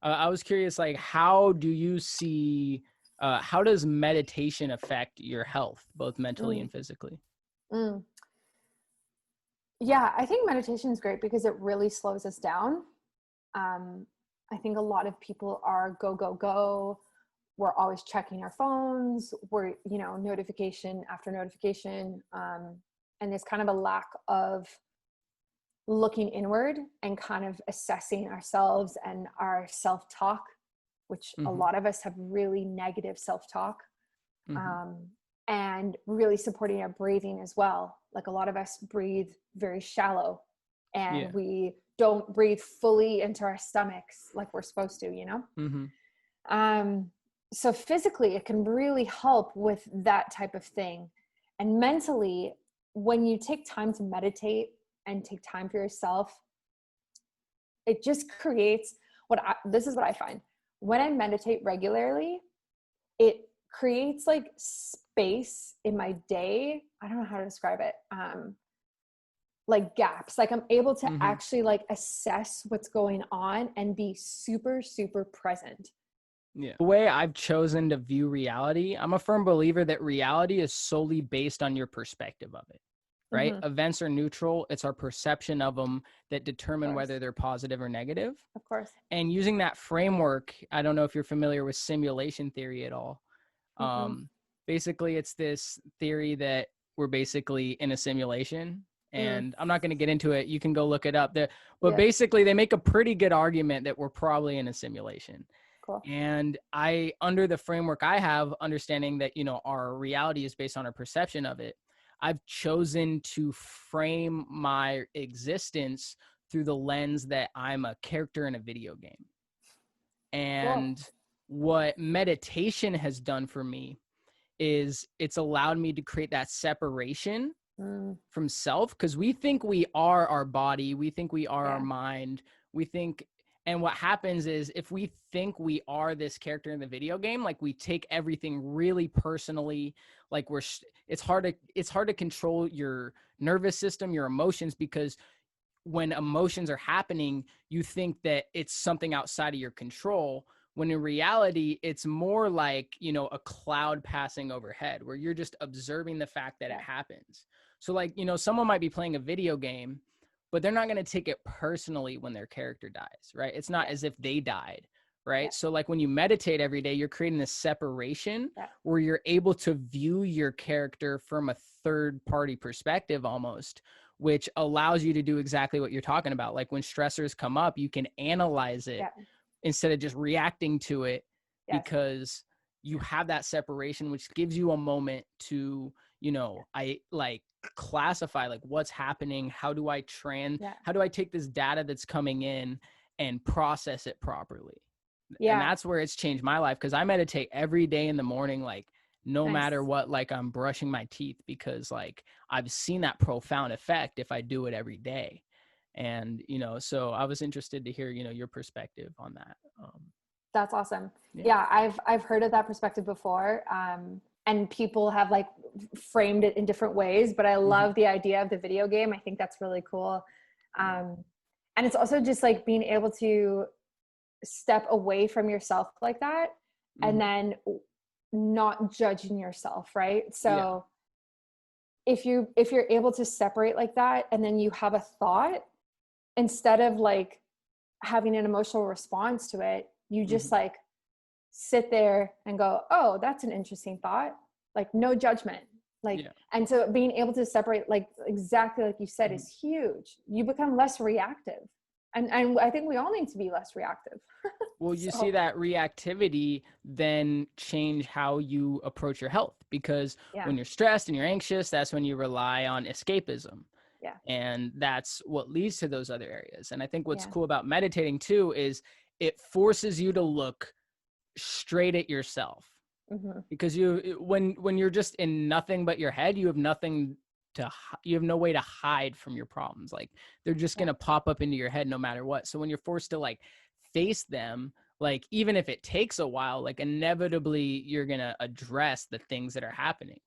I was curious, like, how do you see, how does meditation affect your health, both mentally Mm, and physically? mm. Yeah, I think meditation is great because it really slows us down. Um, I think a lot of people are go, go, go. We're always checking our phones. We're, notification after notification. And there's kind of a lack of looking inward and kind of assessing ourselves and our self-talk, which a Hmm. lot of us have really negative self-talk. Hmm. um, and really supporting our breathing as well. Like a lot of us breathe very shallow Yeah. and we don't breathe fully into our stomachs like we're supposed to, Hmm. Um, so physically, it can really help with that type of thing. And mentally, when you take time to meditate and take time for yourself, it just creates this is what I find. When I meditate regularly, it creates like space in my day. I don't know how to describe it. Like gaps. Like I'm able to Hmm. actually like assess what's going on and be super, super present. Yeah. The way I've chosen to view reality, I'm a firm believer that reality is solely based on your perspective of it, right? Mm-hmm. Events are neutral. It's our perception of them that Of determine course. whether they're positive or negative. Of course. And using that framework, I don't know if you're familiar with simulation theory at all. Mm-mm. Um, Basically, it's this theory that we're basically in a simulation. Mm. And I'm not going to get into it. You can go look it up there. But Yeah. basically, they make a pretty good argument that we're probably in a simulation. Cool. And under the framework I have, understanding that, our reality is based on our perception of it, I've chosen to frame my existence through the lens that I'm a character in a video game. Cool. And what meditation has done for me is it's allowed me to create that separation Mm. from self, because we think we are our body, we think we are our Yeah. mind, we think, and what happens is if we think we are this character in the video game, like we take everything really personally, like it's hard to control your nervous system, your emotions, because when emotions are happening, you think that it's something outside of your control, when in reality, it's more like, a cloud passing overhead where you're just observing the fact that it Yeah. happens. So like, someone might be playing a video game, but they're not going to take it personally when their character dies, right? It's not Yeah. as if they died, Yeah. right? So like when you meditate every day, you're creating this separation Yeah. where you're able to view your character from a third party perspective almost, which allows you to do exactly what you're talking about. Like when stressors come up, you can analyze it Yeah. instead of just reacting to it, Yes. because you have that separation, which gives you a moment to, I like classify like what's happening. Yeah. How do I take this data that's coming in and process it properly? And Yeah. that's where it's changed my life, because I meditate every day in the morning, like no matter Nice. what, like I'm brushing my teeth, because like I've seen that profound effect if I do it every day. And, so I was interested to hear, your perspective on that. That's awesome. Yeah. Yeah, I've heard of that perspective before. And people have like framed it in different ways, but I Hmm. love the idea of the video game. I think that's really cool. Um, and it's also just like being able to step away from yourself like that and Hmm. then not judging yourself, right? Yeah. So if you're able to separate like that and then you have a thought, instead of like having an emotional response to it, you just Hmm. like sit there and go, oh, that's an interesting thought. Like no judgment. Like, Yeah. and so being able to separate, like exactly like you said, Mhm. is huge. You become less reactive. And I think we all need to be less reactive. Well, you see So that reactivity then change how you approach your health, because yeah, when you're stressed and you're anxious, that's when you rely on escapism. yeah, And that's what leads to those other areas. And I think what's yeah. cool about meditating too is it forces you to look straight at yourself, Hmm. because when you're just in nothing but your head, you have no way to hide from your problems. Like they're just Yeah, going to pop up into your head no matter what. So when you're forced to like face them, like even if it takes a while, like inevitably you're going to address the things that are happening.